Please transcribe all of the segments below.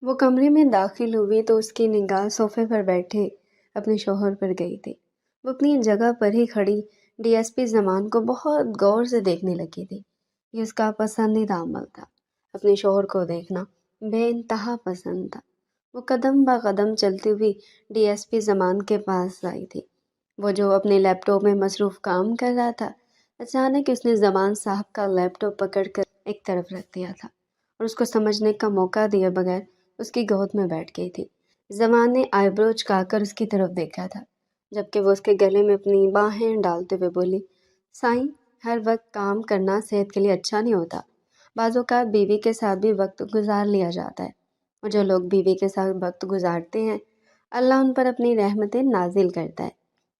وہ کمرے میں داخل ہوئی تو اس کی نگاہ صوفے پر بیٹھے اپنے شوہر پر گئی تھی۔ وہ اپنی جگہ پر ہی کھڑی ڈی ایس پی زمان کو بہت غور سے دیکھنے لگی تھی۔ یہ اس کا پسندیدہ عمل تھا، اپنے شوہر کو دیکھنا بے انتہا پسند تھا۔ وہ قدم با قدم چلتی ہوئی ڈی ایس پی زمان کے پاس آئی تھی، وہ جو اپنے لیپ ٹاپ میں مصروف کام کر رہا تھا۔ اچانک اس نے زمان صاحب کا لیپ ٹاپ پکڑ کر ایک طرف رکھ دیا تھا اور اس کو سمجھنے کا موقع دیے بغیر اس کی گود میں بیٹھ گئی تھی۔ زمان نے آئی برو چکا کر اس کی طرف دیکھا تھا، جبکہ وہ اس کے گلے میں اپنی باہیں ڈالتے ہوئے بولی، سائیں، ہر وقت کام کرنا صحت کے لیے اچھا نہیں ہوتا۔ بعض اوقات بیوی کے ساتھ بھی وقت گزار لیا جاتا ہے، اور جو لوگ بیوی کے ساتھ وقت گزارتے ہیں اللہ ان پر اپنی رحمتیں نازل کرتا ہے۔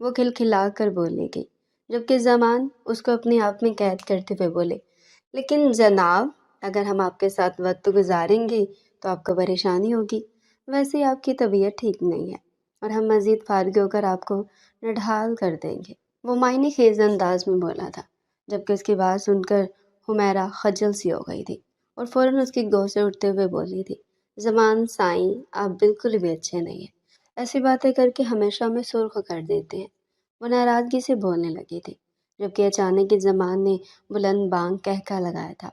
وہ کھلکھلا کر بولنے گئی، جبکہ زمان اس کو اپنے آپ میں قید کرتے ہوئے بولے، لیکن جناب، اگر ہم آپ کے ساتھ وقت گزاریں گے تو آپ کو پریشانی ہوگی۔ ویسے آپ کی طبیعت ٹھیک نہیں ہے اور ہم مزید فارغ ہو کر آپ کو نڈھال کر دیں گے، وہ معنی خیز انداز میں بولا تھا، جبکہ اس کی بات سن کر حمیرہ خجل سی ہو گئی تھی اور فوراً اس کی گود سے اٹھتے ہوئے بولی تھی، زمان سائیں، آپ بالکل بھی اچھے نہیں ہیں، ایسی باتیں کر کے ہمیشہ ہمیں سرخ کر دیتے ہیں۔ وہ ناراضگی سے بولنے لگی تھی، جبکہ اچانک ہی زمان نے بلند بانگ کہکا لگایا تھا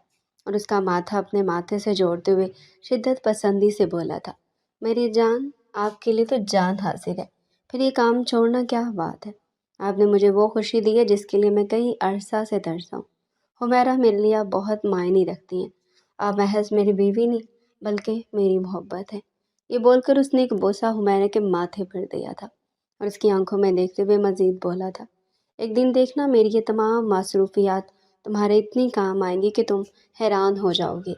اور اس کا ماتھا اپنے ماتھے سے جوڑتے ہوئے شدت پسندی سے بولا تھا، میری جان، آپ کے لیے تو جان حاضر ہے، پھر یہ کام چھوڑنا کیا بات ہے؟ آپ نے مجھے وہ خوشی دی ہے جس کے لیے میں کئی عرصہ سے ترسا ہوں۔ حمیرہ، میرے لیے آپ بہت معنی رکھتی ہیں، آپ محض میری بیوی نہیں بلکہ میری محبت ہے۔ یہ بول کر اس نے ایک بوسہ حمیرہ کے ماتھے پر دیا تھا اور اس کی آنکھوں میں دیکھتے ہوئے مزید بولا تھا، ایک دن دیکھنا میری یہ تمام مصروفیات تمہارے اتنی کام آئیں گی کہ تم حیران ہو جاؤ گے۔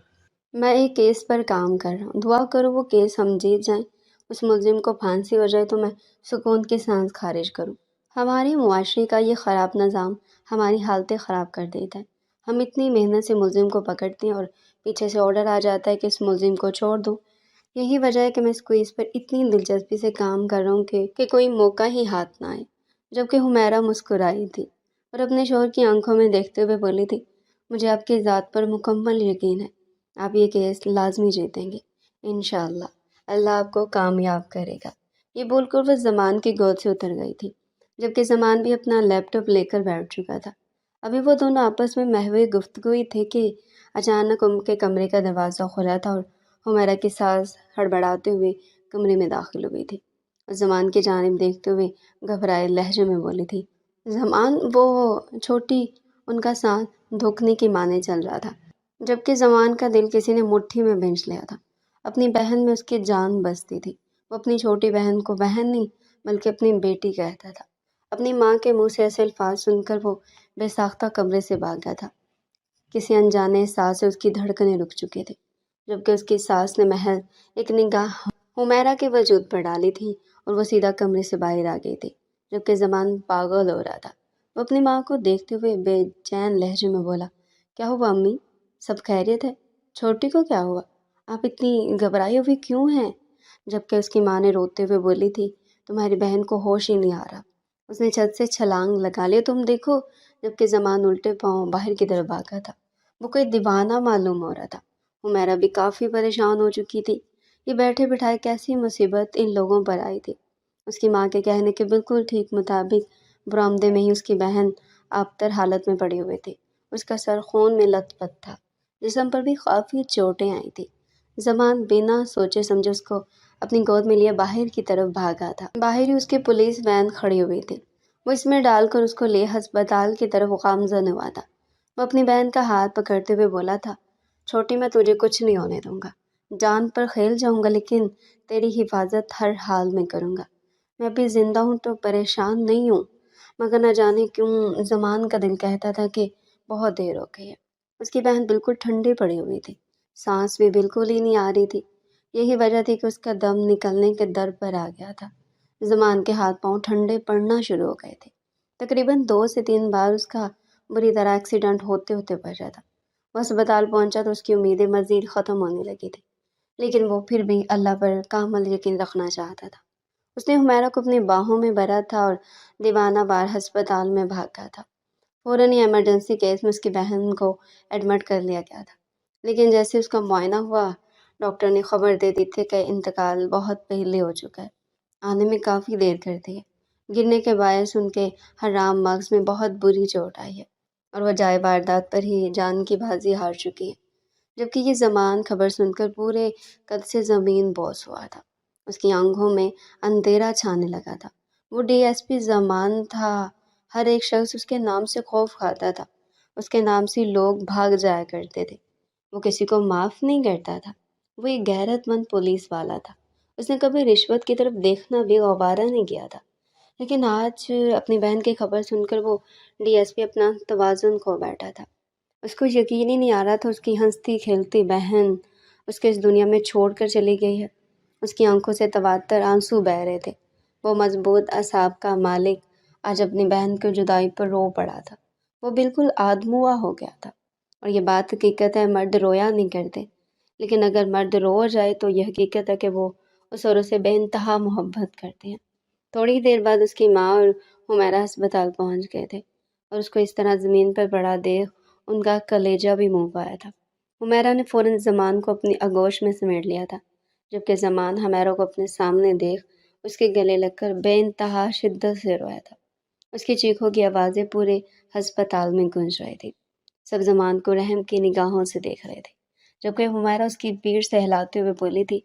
میں ایک کیس پر کام کر رہا ہوں، دعا کرو وہ کیس ہم جیت جائیں، اس ملزم کو پھانسی ہو جائے تو میں سکون کی سانس خارج کروں۔ ہمارے معاشرے کا یہ خراب نظام ہماری حالتیں خراب کر دیتا ہے۔ ہم اتنی محنت سے ملزم کو پکڑتے ہیں اور پیچھے سے آرڈر آ جاتا ہے کہ اس ملزم کو چھوڑ دو۔ یہی وجہ ہے کہ میں اس کیس پر اتنی دلچسپی سے کام کر رہا ہوں کہ کوئی موقع ہی ہاتھ نہ آئے۔ جبکہ حمیرہ مسکرائی تھی اور اپنے شوہر کی آنکھوں میں دیکھتے ہوئے بولی تھی، مجھے آپ کی ذات پر مکمل یقین ہے، آپ یہ کیس لازمی جیتیں گے، انشاءاللہ، اللہ آپ کو کامیاب کرے گا۔ یہ بول کر وہ زمان کی گود سے اتر گئی تھی، جبکہ زمان بھی اپنا لیپ ٹاپ لے کر بیٹھ چکا تھا۔ ابھی وہ دونوں آپس میں محو گفتگو تھے کہ اچانک ان کے کمرے کا دروازہ کھلا تھا اور حمیرہ کی ساس ہڑبڑاتے ہوئے کمرے میں داخل ہوئی تھی۔ زمان کی جانب دیکھتے ہوئے گھبرائے لہجے میں بولی تھی، زمان، وہ چھوٹی، ان کا ساتھ دھوکنے کی مانے چل رہا تھا، جبکہ زمان کا دل کسی نے مٹھی میں بھینچ لیا تھا۔ اپنی بہن میں اس کی جان بستی تھی، وہ اپنی چھوٹی بہن کو بہن نہیں بلکہ اپنی بیٹی کہتا تھا۔ اپنی ماں کے منہ سے ایسے الفاظ سن کر وہ بے ساختہ کمرے سے بھاگ گیا تھا۔ کسی انجانے احساس سے اس کی دھڑکنیں رک چکی تھی، جبکہ اس کی ساس نے محض ایک نگاہ حمیرہ کے وجود پر ڈالی تھی اور وہ سیدھا کمرے سے باہر آ گئی تھی، جبکہ زمان پاگل ہو رہا تھا۔ وہ اپنی ماں کو دیکھتے ہوئے بے چین لہجے میں بولا، کیا ہوا امی؟ سب خیریت ہے؟ چھوٹی کو کیا ہوا؟ آپ اتنی گھبرائی ہوئی کیوں ہیں؟ جبکہ اس کی ماں نے روتے ہوئے بولی تھی، تمہاری بہن کو ہوش ہی نہیں آ رہا، اس نے چھت سے چھلانگ لگا لی، تم دیکھو۔ جبکہ زمان الٹے پاؤں باہر کی طرف بھاگا تھا، وہ کوئی دیوانہ معلوم ہو رہا تھا۔ حمیرہ بھی کافی پریشان ہو چکی تھی، یہ بیٹھے بٹھائے کیسی مصیبت ان لوگوں پر آئی تھی۔ اس کی ماں کے کہنے کے بالکل ٹھیک مطابق برآمدے میں ہی اس کی بہن آبتر حالت میں پڑی ہوئی تھی، اس کا سر خون میں لت پت تھا، جسم پر بھی کافی چوٹیں آئی تھی۔ زمان بنا سوچے سمجھے اس کو اپنی گود میں لیے باہر کی طرف بھاگا تھا۔ باہر ہی اس کی پولیس وین کھڑی ہوئی تھی، وہ اس میں ڈال کر اس کو لے ہسپتال کی طرف گامزن ہوا تھا۔ وہ اپنی بہن کا ہاتھ پکڑتے ہوئے بولا تھا، چھوٹی، میں تجھے کچھ نہیں ہونے دوں گا، جان پر کھیل جاؤں گا لیکن تیری حفاظت ہر حال میں کروں گا۔ میں ابھی زندہ ہوں تو پریشان نہیں ہوں، مگر نہ جانے کیوں زمان کا دل کہتا تھا کہ بہت دیر ہو گئی ہے۔ اس کی بہن بالکل ٹھنڈی پڑی ہوئی تھی، سانس بھی بالکل ہی نہیں آ رہی تھی، یہی وجہ تھی کہ اس کا دم نکلنے کے در پر آ گیا تھا۔ زمان کے ہاتھ پاؤں ٹھنڈے پڑنا شروع ہو گئے تھے، تقریباً 2 سے 3 بار اس کا بری طرح ایکسیڈنٹ ہوتے ہوتے بچا تھا۔ وہ اسپتال پہنچا تو اس کی امیدیں مزید ختم ہونے لگی تھی، لیکن وہ پھر بھی اللہ پر کامل یقین رکھنا چاہتا تھا۔ اس نے حمیرہ کو اپنی باہوں میں بھرا تھا اور دیوانہ وار ہسپتال میں بھاگا تھا۔ فوراً ہی ایمرجنسی کیس میں اس کی بہن کو ایڈمٹ کر لیا گیا تھا، لیکن جیسے اس کا معائنہ ہوا، ڈاکٹر نے خبر دے دی تھی کہ انتقال بہت پہلے ہو چکا ہے، آنے میں کافی دیر کر دی ہے۔ گرنے کے باعث ان کے حرام مغز میں بہت بری چوٹ آئی ہے اور وہ جائے واردات پر ہی جان کی بازی ہار چکی ہے۔ جبکہ یہ زمان خبر سن کر پورے قد سے زمین بوس ہوا تھا۔ اس کی آنکھوں میں اندھیرا چھانے لگا تھا۔ وہ ڈی ایس پی زمان تھا، ہر ایک شخص اس کے نام سے خوف کھاتا تھا، اس کے نام سے لوگ بھاگ جایا کرتے تھے۔ وہ کسی کو معاف نہیں کرتا تھا، وہ ایک غیرت مند پولیس والا تھا۔ اس نے کبھی رشوت کی طرف دیکھنا بھی گوارا نہیں کیا تھا، لیکن آج اپنی بہن کی خبر سن کر وہ ڈی ایس پی اپنا توازن کھو بیٹھا تھا۔ اس کو یقین ہی نہیں آ رہا تھا اس کی ہنستی کھیلتی بہن اس کے اس دنیا میں چھوڑ کر چلی گئی ہے۔ اس کی آنکھوں سے تواتر آنسو بہہ رہے تھے۔ وہ مضبوط اعصاب کا مالک آج اپنی بہن کی جدائی پر رو پڑا تھا۔ وہ بالکل آدموا ہو گیا تھا، اور یہ بات حقیقت ہے، مرد رویا نہیں کرتے، لیکن اگر مرد رو جائے تو یہ حقیقت ہے کہ وہ اس عورت سے بے انتہا محبت کرتے ہیں۔ تھوڑی دیر بعد اس کی ماں اور حمیرہ ہسپتال پہنچ گئے تھے، اور اس کو اس طرح زمین پر پڑا دیکھ ان کا کلیجہ بھی منہ پایا تھا۔ حمیرہ نے فوراً زمان کو اپنی آغوش میں سمیٹ لیا تھا، جبکہ زمان حمیرہ کو اپنے سامنے دیکھ اس کے گلے لگ کر بے انتہا شدت سے رویا تھا۔ اس کی چیخوں کی آوازیں پورے ہسپتال میں گونج رہی تھی۔ سب زمان کو رحم کی نگاہوں سے دیکھ رہے تھے، جبکہ حمیرہ اس کی پیٹھ سہلاتے ہوئے بولی تھی،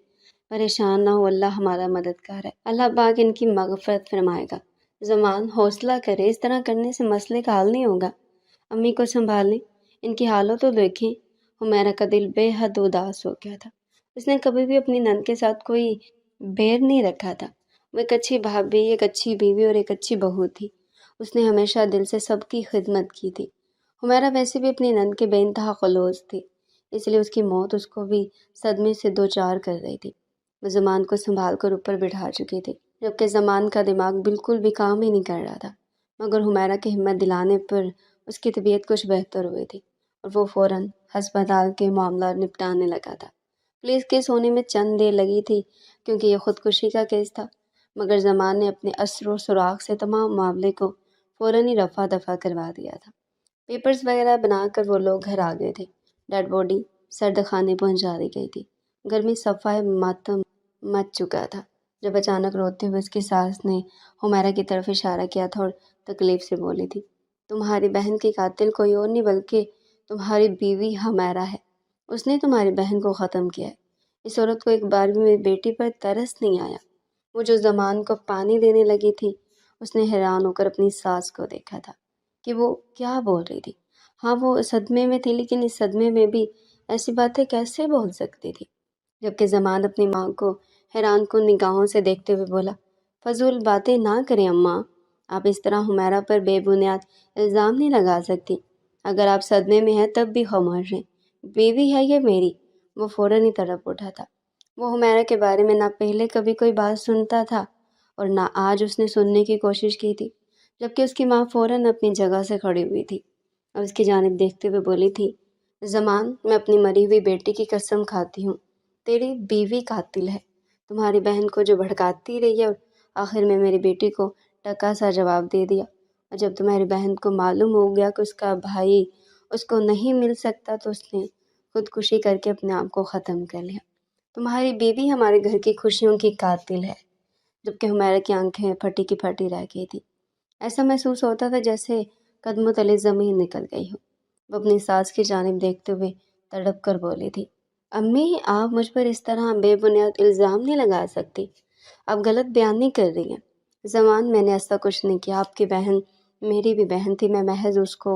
پریشان نہ ہو، اللہ ہمارا مددگار ہے، اللہ پاک ان کی مغفرت فرمائے گا۔ زمان حوصلہ کرے، اس طرح کرنے سے مسئلے کا حل نہیں ہوگا، امی کو سنبھالیں، ان کی حالت تو دیکھیں۔ حمیرہ کا دل بے حد اداس ہو گیا تھا۔ اس نے کبھی بھی اپنی نند کے ساتھ کوئی بیر نہیں رکھا تھا۔ وہ ایک اچھی بھابھی، ایک اچھی بیوی اور ایک اچھی بہو تھی۔ اس نے ہمیشہ دل سے سب کی خدمت کی تھی۔ حمیرہ ویسے بھی اپنی نند کے بے انتہا خلوص تھی، اس لیے اس کی موت اس کو بھی صدمے سے دوچار کر رہی تھی۔ وہ زمان کو سنبھال کر اوپر بٹھا چکی تھی، جبکہ زمان کا دماغ بالکل بھی کام ہی نہیں کر رہا تھا، مگر حمیرہ کی ہمت دلانے پر اس کی طبیعت کچھ بہتر ہوئی تھی، اور وہ فوراً ہسپتال کے معاملات نپٹانے لگا تھا۔ پولیس کیس ہونے میں چند دیر لگی تھی کیونکہ یہ خودکشی کا کیس تھا، مگر زمان نے اپنے اثر و سراغ سے تمام معاملے کو فوراً ہی رفع دفع کروا دیا تھا۔ پیپرز وغیرہ بنا کر وہ لوگ گھر آ گئے تھے۔ ڈیڈ باڈی سرد خانے پہنچا دی گئی تھی۔ گھر میں صفائے ماتم مچ چکا تھا، جب اچانک روتے ہوئے اس کی ساس نے حمیرہ کی طرف اشارہ کیا تھا اور تکلیف سے بولی تھی، تمہاری بہن کی قاتل کوئی اور نہیں بلکہ تمہاری بیوی حمیرہ ہے۔ اس نے تمہاری بہن کو ختم کیا ہے۔ اس عورت کو ایک بار بھی میری بیٹی پر ترس نہیں آیا۔ وہ جو زمان کو پانی دینے لگی تھی، اس نے حیران ہو کر اپنی ساس کو دیکھا تھا کہ وہ کیا بول رہی تھی۔ ہاں، وہ صدمے میں تھی، لیکن اس صدمے میں بھی ایسی باتیں کیسے بول سکتی تھی؟ جبکہ زمان اپنی ماں کو حیران کن نگاہوں سے دیکھتے ہوئے بولا، فضول باتیں نہ کریں اماں، آپ اس طرح حمیرہ پر بے بنیاد الزام نہیں لگا سکتی۔ اگر آپ صدمے میں ہیں تب بھی خاموش ہیں، بیوی ہے یہ میری۔ وہ فوراً ہی تڑپ اٹھا تھا۔ وہ حمیرہ کے بارے میں نہ پہلے کبھی کوئی بات سنتا تھا اور نہ آج اس نے سننے کی کوشش کی تھی، جبکہ اس کی ماں فوراً اپنی جگہ سے کھڑی ہوئی تھی اور اس کی جانب دیکھتے ہوئے بولی تھی، زمان، میں اپنی مری ہوئی بیٹی کی قسم کھاتی ہوں، تیری بیوی قاتل ہے، تمہاری بہن کو جو بھڑکاتی رہی ہے اور آخر میں میری بیٹی کو ٹکا سا جواب دے دیا، اور جب تمہاری بہن کو معلوم ہو گیا کہ اس کا بھائی اس کو نہیں مل سکتا تو اس نے خودکشی کر کے اپنے آپ کو ختم کر لیا۔ تمہاری بیوی ہمارے گھر کی خوشیوں کی قاتل ہے۔ جبکہ حمیرہ کی آنکھیں پھٹی کی پھٹی رہ گئی تھی۔ ایسا محسوس ہوتا تھا جیسے قدموں تلے زمین نکل گئی ہو۔ وہ اپنی ساس کی جانب دیکھتے ہوئے تڑپ کر بولی تھی، امی، آپ مجھ پر اس طرح بے بنیاد الزام نہیں لگا سکتی، آپ غلط بیان نہیں کر رہی ہیں۔ زمان، میں نے ایسا کچھ نہیں کیا، آپ کی بہن میری بھی بہن تھی، میں محض اس کو…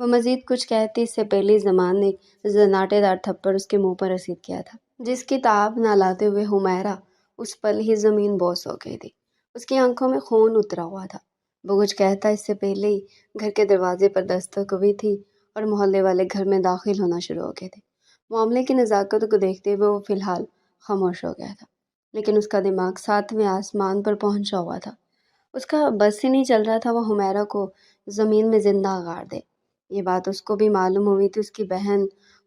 وہ مزید کچھ کہتی اس سے پہلے زمان نے ایک زناٹے دار تھپڑ اس کے منہ پر رسید کیا تھا، جس کی تاب نہ لاتے ہوئے حمیرہ اس پل ہی زمین بوس ہو گئی تھی۔ اس کی آنکھوں میں خون اترا ہوا تھا۔ وہ کچھ کہتا اس سے پہلے ہی گھر کے دروازے پر دستک ہوئی تھی اور محلے والے گھر میں داخل ہونا شروع ہو گئے تھے۔ معاملے کی نزاکت کو دیکھتے ہوئے وہ فی الحال خاموش ہو گیا تھا، لیکن اس کا دماغ ساتویں آسمان پر پہنچا ہوا تھا۔ اس کا بس ہی نہیں چل رہا تھا وہ حمیرہ کو زمین میں زندہ گاڑ دے۔ یہ بات اس کو بھی معلوم ہوئی تھی، اس کی بہن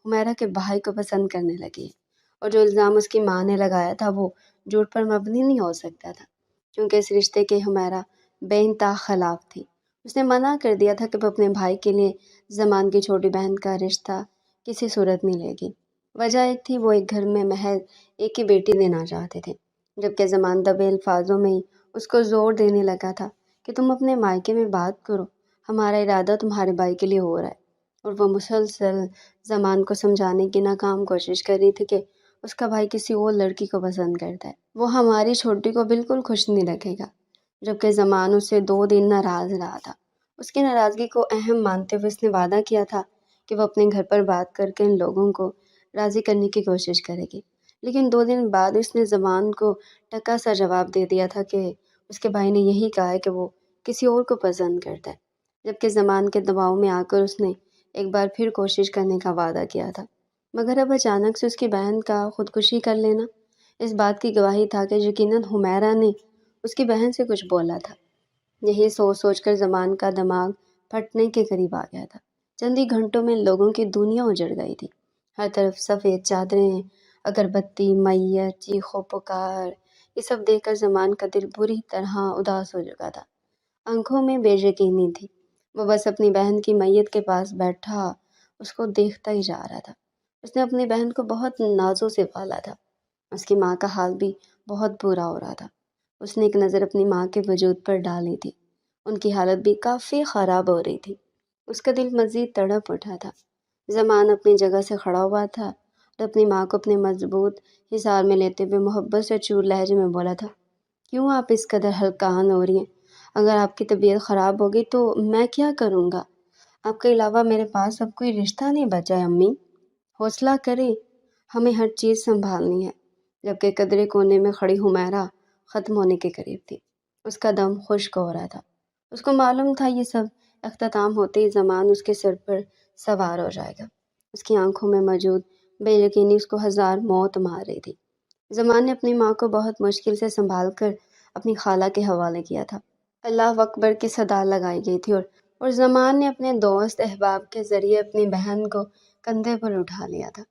حمیرہ کے بھائی کو پسند کرنے لگی، اور جو الزام اس کی ماں نے لگایا تھا وہ جھوٹ پر مبنی نہیں ہو سکتا تھا، کیونکہ اس رشتے کے حمیرہ بے انتہا خلاف تھی۔ اس نے منع کر دیا تھا کہ وہ اپنے بھائی کے لیے زمان کی چھوٹی بہن کا رشتہ کسی صورت نہیں لے گی۔ وجہ ایک تھی، وہ ایک گھر میں محض ایک ہی بیٹی دینا چاہتے تھے، جبکہ زمان دبے الفاظوں میں ہی اس کو زور دینے لگا تھا کہ تم اپنے مائکے میں بات کرو، ہمارا ارادہ تمہارے بھائی کے لیے ہو رہا ہے۔ اور وہ مسلسل زمان کو سمجھانے کی ناکام کوشش کر رہی تھی کہ اس کا بھائی کسی اور لڑکی کو پسند کرتا ہے، وہ ہماری چھوٹی کو بالکل خوش نہیں رکھے گا، جبکہ زمان اس سے 2 دن ناراض رہا تھا۔ اس کی ناراضگی کو اہم مانتے ہوئے اس نے وعدہ کیا تھا کہ وہ اپنے گھر پر بات کر کے ان لوگوں کو راضی کرنے کی کوشش کرے گی، لیکن 2 دن بعد اس نے زمان کو ٹکا سا جواب دے دیا تھا کہ اس کے بھائی نے یہی کہا ہے کہ وہ کسی اور کو پسند کرتا ہے، جبکہ زمان کے دباؤ میں آ کر اس نے ایک بار پھر کوشش کرنے کا وعدہ کیا تھا، مگر اب اچانک سے اس کی بہن کا خودکشی کر لینا اس بات کی گواہی تھا کہ یقیناً حمیرہ نے اس کی بہن سے کچھ بولا تھا۔ یہی سوچ سوچ کر زمان کا دماغ پھٹنے کے قریب آ گیا تھا۔ چند ہی گھنٹوں میں لوگوں کی دنیا اجڑ گئی تھی، ہر طرف سفید چادریں، اگربتی، میت، چیخ و پکار، یہ سب دیکھ کر زمان کا دل بری طرح اداس ہو چکا تھا۔ آنکھوں میں بے یقینی تھی، وہ بس اپنی بہن کی میت کے پاس بیٹھا اس کو دیکھتا ہی جا رہا تھا۔ اس نے اپنی بہن کو بہت نازوں سے پالا تھا، اس کی ماں کا حال بھی بہت برا ہو رہا تھا۔ اس نے ایک نظر اپنی ماں کے وجود پر ڈالی تھی، ان کی حالت بھی کافی خراب ہو رہی تھی۔ اس کا دل مزید تڑپ اٹھا تھا۔ زمان اپنی جگہ سے کھڑا ہوا تھا اور اپنی ماں کو اپنے مضبوط حصار میں لیتے ہوئے محبت سے چور لہجے میں بولا تھا، کیوں آپ اس قدر ہلکان ہو رہی ہیں؟ اگر آپ کی طبیعت خراب ہوگی تو میں کیا کروں گا؟ آپ کے علاوہ میرے پاس اب کوئی رشتہ نہیں بچا ہے امی، حوصلہ کریں، ہمیں ہر چیز سنبھالنی ہے۔ جبکہ قدرے کونے میں کھڑی حمیرہ ختم ہونے کے قریب تھی، اس کا دم خشک ہو رہا تھا۔ اس کو معلوم تھا یہ سب اختتام ہوتے ہی زمان اس کے سر پر سوار ہو جائے گا۔ اس کی آنکھوں میں موجود بے یقینی اس کو 1000 موت مار رہی تھی۔ زمان نے اپنی ماں کو بہت مشکل سے سنبھال کر اپنی خالہ کے حوالے کیا تھا۔ اللہ اکبر کی صدا لگائی گئی تھی اور زمان نے اپنے دوست احباب کے ذریعے اپنی بہن کو کندھے پر اٹھا لیا تھا۔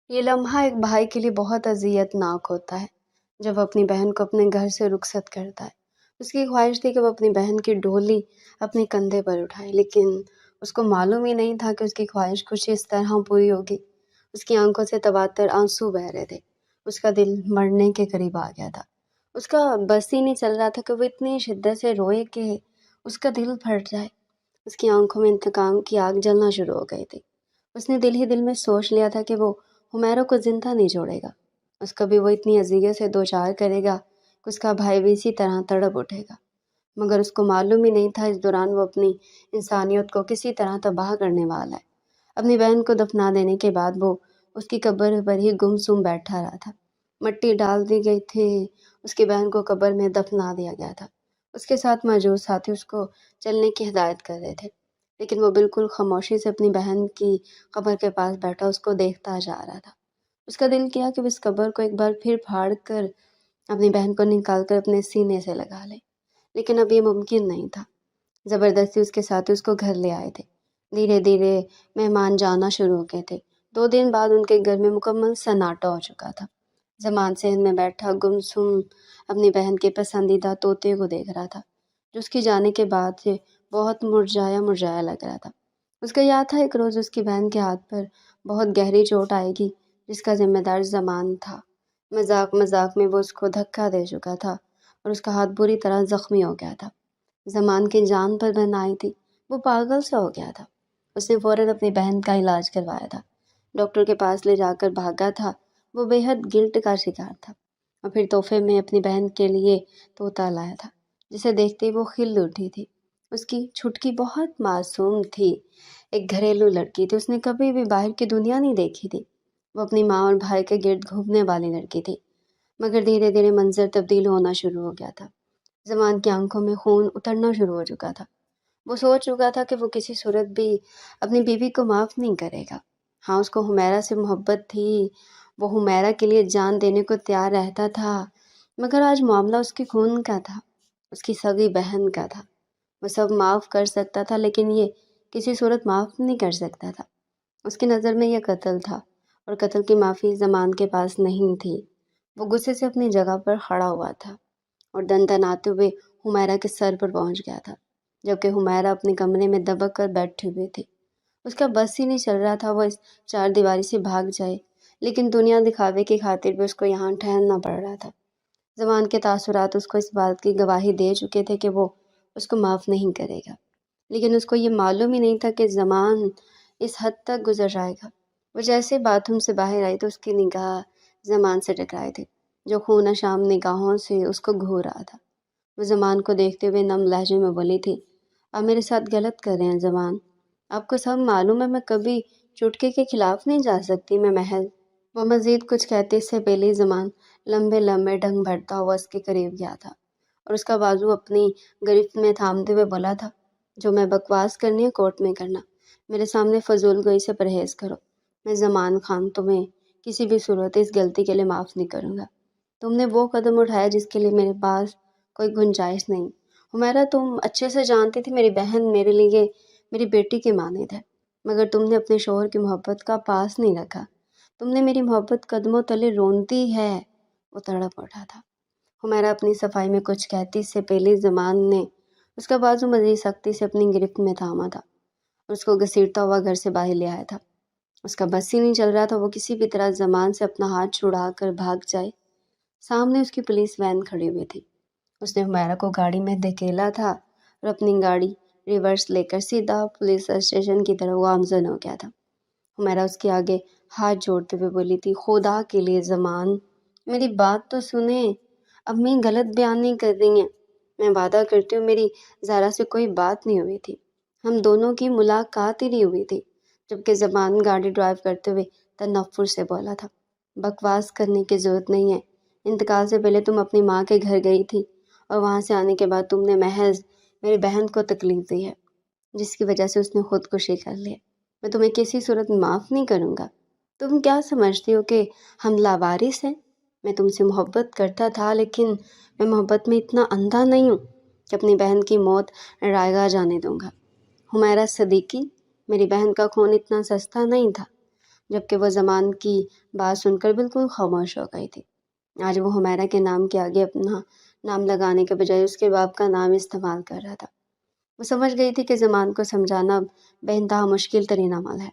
یہ لمحہ ایک بھائی کے لیے بہت اذیت ناک ہوتا ہے جب وہ اپنی بہن کو اپنے گھر سے رخصت کرتا ہے۔ اس کی خواہش تھی کہ وہ اپنی بہن کی ڈولی اپنے کندھے پر اٹھائے، لیکن اس کو معلوم ہی نہیں تھا کہ اس کی خواہش کچھ اس طرح پوری ہوگی۔ اس کی آنکھوں سے تواتر آنسو بہہ رہے تھے، اس کا دل مرنے کے قریب آ گیا تھا۔ اس کا بس ہی نہیں چل رہا تھا کہ وہ اتنی شدت سے روئے کہ اس کا دل پھٹ جائے۔ اس کی آنکھوں میں انتقام کی آگ جلنا شروع ہو گئی تھی۔ اس نے دل ہی دل میں سوچ لیا تھا کہ وہ حمیرہ کو زندہ نہیں چھوڑے گا، اس کو بھی وہ اتنی اذیت سے دوچار کرے گا کہ اس کا بھائی بھی اسی طرح تڑپ اٹھے گا۔ مگر اس کو معلوم ہی نہیں تھا اس دوران وہ اپنی انسانیت کو کسی طرح تباہ کرنے والا ہے۔ اپنی بہن کو دفنا دینے کے بعد وہ اس کی قبر پر ہی گم سم بیٹھا رہا تھا۔ مٹی ڈال دی گئی تھی، اس کی بہن کو قبر میں دفنا دیا گیا تھا۔ اس کے ساتھ موجود ساتھی اس کو چلنے کی ہدایت کر رہے تھے، لیکن وہ بالکل خاموشی سے اپنی بہن کی قبر کے پاس بیٹھا اس کو دیکھتا جا رہا تھا۔ اس کا دل کیا کہ وہ اس قبر کو ایک بار پھر پھاڑ کر اپنی بہن کو نکال کر اپنے سینے سے لگا لے، لیکن اب یہ ممکن نہیں تھا۔ زبردستی اس کے ساتھ اس کو گھر لے آئے تھے۔ دھیرے دھیرے مہمان جانا شروع ہو گئے تھے۔ 2 دن بعد ان کے گھر میں مکمل سناٹا ہو چکا تھا۔ زمان صحن میں بیٹھا گمسم اپنی بہن کے پسندیدہ طوطے کو دیکھ رہا تھا، جو اس کے جانے کے بعد سے بہت مرجھایا مرجھایا لگ رہا تھا۔ اس کا یاد تھا ایک روز اس کی بہن کے ہاتھ پر بہت گہری چوٹ آئے گی، جس کا ذمہ دار زمان تھا۔ مذاق مذاق میں وہ اس کو دھکا دے چکا تھا اور اس کا ہاتھ بری طرح زخمی ہو گیا تھا۔ زمان کی جان پر بن آئی تھی، وہ پاگل سا ہو گیا تھا۔ اس نے فوراً اپنی بہن کا علاج کروایا تھا، ڈاکٹر کے پاس لے جا کر بھاگا تھا۔ وہ بے حد گلٹ کا شکار تھا، اور پھر تحفے میں اپنی بہن کے لیے طوطا لایا تھا، جسے دیکھتے ہی وہ کھل اٹھی تھی۔ اس کی چھٹکی بہت معصوم تھی، ایک گھریلو لڑکی تھی، اس نے کبھی بھی باہر کی دنیا نہیں دیکھی تھی۔ وہ اپنی ماں اور بھائی کے گرد گھومنے والی لڑکی تھی، مگر دھیرے دھیرے منظر تبدیل ہونا شروع ہو گیا تھا۔ زمان کی آنکھوں میں خون اترنا شروع ہو چکا تھا۔ وہ سوچ چکا تھا کہ وہ کسی صورت بھی اپنی بیوی کو معاف نہیں کرے گا۔ ہاں، اس کو حمیرہ سے محبت تھی، وہ حمیرہ کے لیے جان دینے کو تیار رہتا تھا، مگر آج معاملہ اس کے خون کا تھا، اس کی سگی بہن کا تھا۔ وہ سب معاف کر سکتا تھا، لیکن یہ کسی صورت معاف نہیں کر سکتا تھا۔ اس کی نظر میں یہ قتل تھا، اور قتل کی معافی زمان کے پاس نہیں تھی۔ وہ غصے سے اپنی جگہ پر کھڑا ہوا تھا اور دندناتے ہوئے حمیرہ کے سر پر پہنچ گیا تھا، جبکہ حمیرہ اپنے کمرے میں دبک کر بیٹھی ہوئی تھی۔ اس کا بس ہی نہیں چل رہا تھا وہ اس 4 دیواری سے بھاگ جائے، لیکن دنیا دکھاوے کی خاطر بھی اس کو یہاں ٹھہرنا پڑ رہا تھا۔ زمان کے تاثرات اس کو اس بات کی گواہی دے چکے تھے کہ وہ اس کو معاف نہیں کرے گا، لیکن اس کو یہ معلوم ہی نہیں تھا کہ زمان اس حد تک گزر جائے گا۔ وہ جیسے باتھ روم سے باہر آئی تو اس کی نگاہ زمان سے ٹکرائے تھے، جو خونہ شام نگاہوں سے اس کو گھور رہا تھا۔ وہ زمان کو دیکھتے ہوئے نم لہجے میں بولی تھی، آپ میرے ساتھ غلط کر رہے ہیں زمان، آپ کو سب معلوم ہے میں کبھی چٹکے کے خلاف نہیں جا سکتی، میں محض… وہ مزید کچھ کہتے اس سے پہلے ہی زمان لمبے لمبے ڈنگ بھرتا ہوا اس کے قریب گیا تھا اور اس کا بازو اپنی گرفت میں تھامتے ہوئے بولا تھا، جو میں بکواس کرنی ہے کورٹ میں کرنا، میرے سامنے فضول گوئی سے پرہیز کرو، میں زمان خان تمہیں کسی بھی صورت اس غلطی کے لیے معاف نہیں کروں گا۔ تم نے وہ قدم اٹھایا جس کے لیے میرے پاس کوئی گنجائش نہیں۔ حمیرہ، تم اچھے سے جانتی تھی میری بہن میرے لیے میری بیٹی کی مانند ہے، مگر تم نے اپنے شوہر کی محبت کا پاس نہیں رکھا، تم نے میری محبت قدموں تلے رونتی ہے۔ وہ تڑپ اٹھا تھا۔ حمیرہ اپنی صفائی میں کچھ کہتی اس سے پہلے زمان نے اس کا بازو مزید سختی سے اپنی گرفت میں تھاما تھا اور اس کو گھسیٹتا ہوا گھر سے باہر لے آیا تھا۔ اس کا بس ہی نہیں چل رہا تھا وہ کسی بھی طرح زمان سے اپنا ہاتھ چھڑا کر بھاگ جائے۔ سامنے اس کی پولیس وین کھڑی ہوئی تھی۔ اس نے حمیرہ کو گاڑی میں دھکیلا تھا اور اپنی گاڑی ریورس لے کر سیدھا پولیس اسٹیشن کی طرف گامزن ہو گیا تھا۔ حمیرہ اس کے آگے ہاتھ جوڑتے ہوئے بولی تھی، خدا کے لیے زمان، میری بات تو سنیں، امی غلط بیان نہیں کر رہی ہیں، میں وعدہ کرتی ہوں میری زہرا سے کوئی بات نہیں ہوئی تھی، ہم دونوں کی ملاقات ہی نہیں ہوئی تھی۔ جبکہ زمان گاڑی ڈرائیو کرتے ہوئے تنفر سے بولا تھا، بکواس کرنے کی ضرورت نہیں ہے، انتقال سے پہلے تم اپنی ماں کے گھر گئی تھی اور وہاں سے آنے کے بعد تم نے محض میری بہن کو تکلیف دی ہے، جس کی وجہ سے اس نے خودکشی کر لی ہے۔ میں تمہیں کسی صورت معاف نہیں کروں گا۔ تم کیا سمجھتی ہو کہ ہم لاوارث ہیں؟ میں تم سے محبت کرتا تھا، لیکن میں محبت میں اتنا اندھا نہیں ہوں کہ اپنی بہن کی موت رائگاں جانے دوں گا۔ حمیرہ صدیقی، میری بہن کا خون اتنا سستا نہیں تھا۔ جبکہ وہ زمان کی بات سن کر بالکل خاموش ہو گئی تھی۔ آج وہ حمیرہ کے نام کے آگے اپنا نام لگانے کے بجائے اس کے باپ کا نام استعمال کر رہا تھا۔ وہ سمجھ گئی تھی کہ زمان کو سمجھانا بے انتہا مشکل ترین عمل ہے۔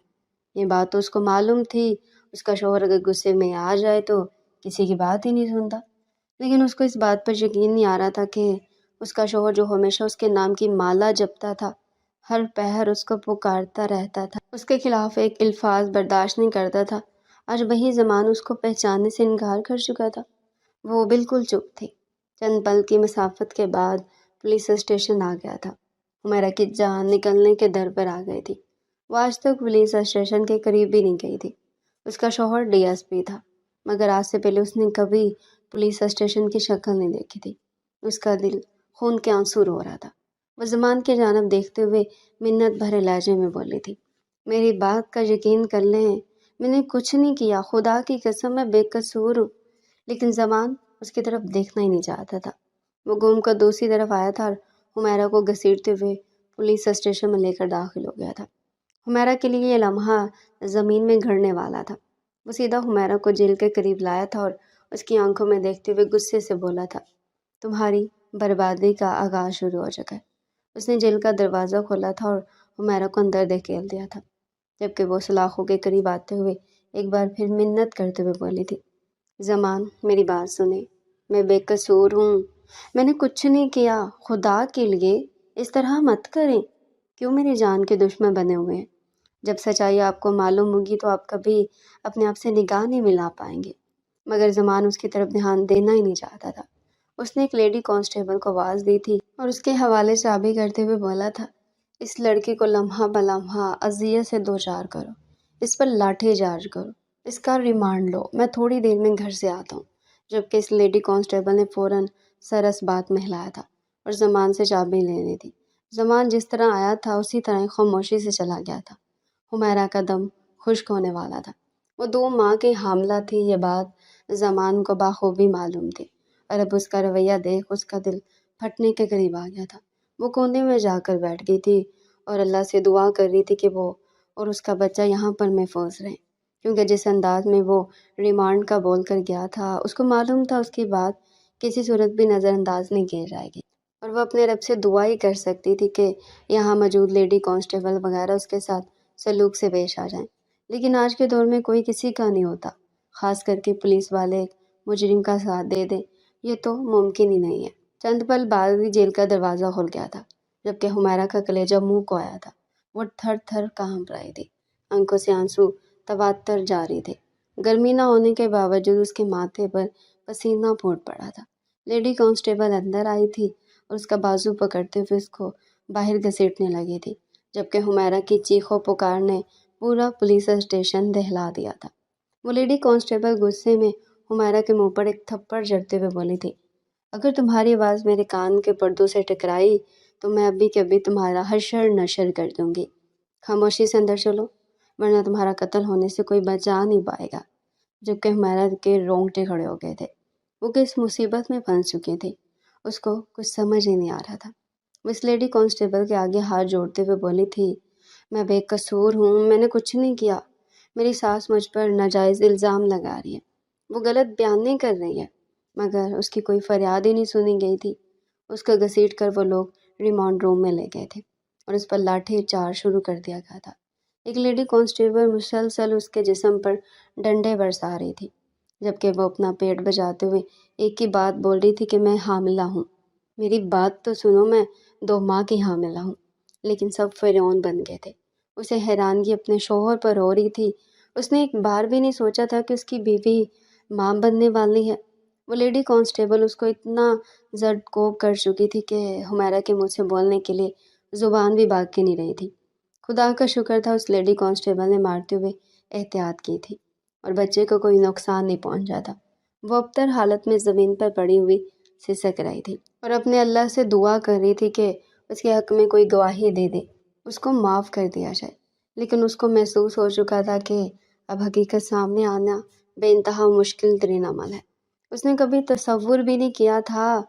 یہ بات تو اس کو معلوم تھی، اس کا شوہر اگر غصے میں آ جائے تو کسی کی بات ہی نہیں سنتا، لیکن اس کو اس بات پر یقین نہیں آ رہا تھا کہ اس کا شوہر جو ہمیشہ اس کے نام کی مالا جپتا تھا، ہر پہر اس کو پکارتا رہتا تھا، اس کے خلاف ایک الفاظ برداشت نہیں کرتا تھا، آج وہی زمان اس کو پہچاننے سے انکار کر چکا تھا۔ وہ بالکل چپ تھی۔ چند پل کی مسافت کے بعد پولیس اسٹیشن آ گیا تھا۔ حمیرہ کی جان نکلنے کے در پر آ گئی تھی۔ وہ آج تک پولیس اسٹیشن کے قریب بھی نہیں گئی تھی۔ اس کا شوہر ڈی ایس پی تھا، مگر آج سے پہلے اس نے کبھی پولیس اسٹیشن کی شکل نہیں دیکھی تھی۔ اس کا دل خون کے آنسو رو رہا تھا۔ وہ زمان کی جانب دیکھتے ہوئے منت بھرے لہجے میں بولی تھی، میری بات کا یقین کر لیں، میں نے کچھ نہیں کیا، خدا کی قسم میں بے قصور ہوں۔ لیکن زمان اس کی طرف دیکھنا ہی نہیں چاہتا تھا۔ وہ گھوم کر دوسری طرف آیا تھا اور حمیرہ کو گھسیٹتے ہوئے پولیس اسٹیشن میں لے کر داخل ہو گیا تھا۔ حمیرہ کے لیے یہ لمحہ زمین میں گھڑنے والا تھا۔ وہ سیدھا حمیرہ کو جیل کے قریب لایا تھا اور اس کی آنکھوں میں دیکھتے ہوئے غصے سے بولا تھا، تمہاری بربادی کا آغاز شروع ہو چکا ہے۔ اس نے جیل کا دروازہ کھولا تھا اور حمیرہ کو اندر دھکیل دیا تھا، جبکہ وہ سلاخوں کے قریب آتے ہوئے ایک بار پھر منت کرتے ہوئے بولی تھی، زمان، میری بات سنیں، میں بے قصور ہوں، میں نے کچھ نہیں کیا، خدا کے لیے اس طرح مت کریں، کیوں میری جان کے دشمن بنے ہوئے ہیں؟ جب سچائی آپ کو معلوم ہوگی تو آپ کبھی اپنے آپ سے نگاہ نہیں ملا پائیں گے۔ مگر زمان اس کی طرف دھیان دینا ہی نہیں چاہتا تھا۔ اس نے ایک لیڈی کانسٹیبل کو آواز دی تھی اور اس کے حوالے چابی کرتے ہوئے بولا تھا، اس لڑکی کو لمحہ بلمحہ اذیت سے دوچار کرو، اس پر لاٹھی چارج کرو، اس کا ریمانڈ لو، میں تھوڑی دیر میں گھر سے آتا ہوں۔ جبکہ اس لیڈی کانسٹیبل نے فوراً سرس بات میں ہلایا تھا اور زمان سے چابی لینی تھی۔ زمان جس طرح آیا تھا اسی طرح خاموشی سے چلا گیا تھا۔ حمیرہ کا دم خشک ہونے والا تھا۔ وہ 2 ماہ کی حاملہ تھی، یہ بات زمان کو بخوبی معلوم تھی، اور اب اس کا رویہ دیکھ اس کا دل پھٹنے کے قریب آ گیا تھا۔ وہ کونے میں جا کر بیٹھ گئی تھی اور اللہ سے دعا کر رہی تھی کہ وہ اور اس کا بچہ یہاں پر محفوظ رہیں، کیونکہ جس انداز میں وہ ریمانڈ کا بول کر گیا تھا، اس کو معلوم تھا اس کی بات کسی صورت بھی نظر انداز نہیں کی جائے گی، اور وہ اپنے رب سے دعا ہی کر سکتی تھی کہ یہاں موجود لیڈی کانسٹیبل وغیرہ اس کے ساتھ سلوک سے پیش آ جائیں۔ لیکن آج کے دور میں کوئی کسی کا نہیں ہوتا۔ خاص کر کے پولیس والے ایک مجرم کا ساتھ دے دیں، یہ تو ممکن ہی نہیں ہے۔ چند پل بعد ہی جیل کا دروازہ کھل گیا تھا، جبکہ حمیرہ کا کلیجہ منہ کو آیا تھا۔ وہ تھر تھر کانپ رہی تھی، آنکھوں سے آنسو تواتر جاری تھے۔ گرمی نہ ہونے کے باوجود اس کے ماتھے پر پسینہ پھوٹ پڑا تھا۔ لیڈی کانسٹیبل اندر آئی تھی اور اس کا بازو پکڑتے ہوئے اس کو باہر گھسیٹنے لگی تھی، جبکہ حمیرہ کی چیخ و پکار نے پورا پولیس اسٹیشن دہلا دیا تھا۔ وہ لیڈی کانسٹیبل غصے میں حمیرہ کے منہ پر ایک تھپڑ جڑتے ہوئے بولی تھی، اگر تمہاری آواز میرے کان کے پردوں سے ٹکرائی تو میں ابھی کے ابھی تمہارا حشر نشر کر دوں گی۔ خاموشی سے اندر چلو، ورنہ تمہارا قتل ہونے سے کوئی بچا نہیں پائے گا۔ جبکہ حمیرہ کے رونگٹے کھڑے ہو گئے تھے۔ وہ کس مصیبت میں پھنس چکی تھی، اس کو کچھ سمجھ ہی نہیں آ رہا تھا۔ وہ اس لیڈی کانسٹیبل کے آگے ہاتھ جوڑتے ہوئے بولی تھی، میں بے قصور ہوں، میں نے کچھ نہیں کیا۔ میری ساس مجھ پر ناجائز الزام لگا رہی ہے، وہ غلط بیان نہیں کر رہی ہے۔ مگر اس کی کوئی فریاد ہی نہیں سنی گئی تھی۔ اس کو گھسیٹ کر وہ لوگ ریمانڈ روم میں لے گئے تھے اور اس پر لاٹھی چارج شروع کر دیا گیا تھا۔ ایک لیڈی کانسٹیبل مسلسل اس کے جسم پر ڈنڈے برسا رہی تھی، جبکہ وہ اپنا پیٹ بچاتے ہوئے ایک ہی بات بول رہی تھی کہ میں حاملہ ہوں۔ میری بات تو سنو، میں 2 ماہ کی حاملہ ہوں۔ لیکن سب فرعون بن گئے تھے۔ اسے حیرانگی اپنے شوہر پر ہو رہی تھی۔ اس نے ایک بار بھی نہیں سوچا تھا کہ اس کی بیوی ماں بننے والی ہے۔ وہ لیڈی کانسٹیبل اس کو اتنا زرد کوب کر چکی تھی کہ حمیرہ کے منہ سے بولنے کے لیے زبان بھی باقی نہیں رہی تھی۔ خدا کا شکر تھا اس لیڈی کانسٹیبل نے مارتے ہوئے احتیاط کی تھی اور بچے کو کوئی نقصان نہیں پہنچا تھا۔ وہ ابتر حالت میں زمین پر پڑی ہوئی سسک رہی تھی اور اپنے اللہ سے دعا کر رہی تھی کہ اس کے حق میں کوئی گواہی دے دے، اس کو معاف کر دیا جائے۔ لیکن اس کو محسوس ہو چکا تھا کہ اب حقیقت سامنے آنا بے انتہا مشکل ترین عمل ہے۔ اس نے کبھی تصور بھی نہیں کیا تھا